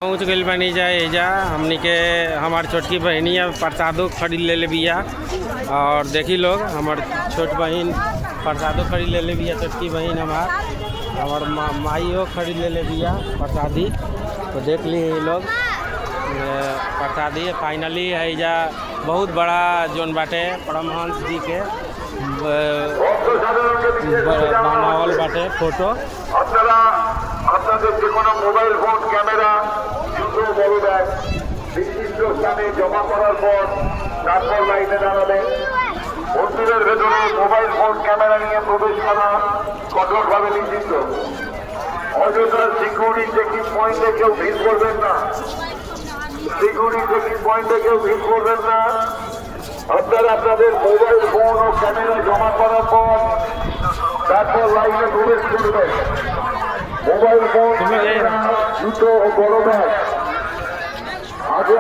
पहुँच गई बनी जाए एजा हमनी के हमार छोटकी बहनिया प्रसादो खरीद ले बिया। और देखी लोग हमार छोट बहन प्रसादो खरीद ले बिया। छोटकी बहन हमार माइयो खरीद ले बिया प्रसादी। तो देख ली लोग प्रसादी फाइनली है एजा बहुत बड़ा जोन बाटे परमहंस जी के बनावल बाटे फोटो। আপনাদের যে কোনো মোবাইল ফোন ক্যামেরা জুতো বড় ব্যাগ নির্দিষ্ট স্থানে জমা করার পর তারপর লাইনে দাঁড়াবেন। মন্দিরের ভেতরে মোবাইল ফোন ক্যামেরা নিয়ে প্রবেশ করা কঠোরভাবে নিষিদ্ধ। অযথা সিকিউরিটি চেকিং পয়েন্টে কেউ ভিড় করবেন না। সিকিউরিটি চেকিং পয়েন্টে কেউ ভিড় করবেন না। আপনারা আপনাদের মোবাইল ফোন ও ক্যামেরা জমা করার পর তারপর লাইনে প্রবেশ করবেন। মোবাইল ফোন জুতো ও বড় ব্যাগ আগে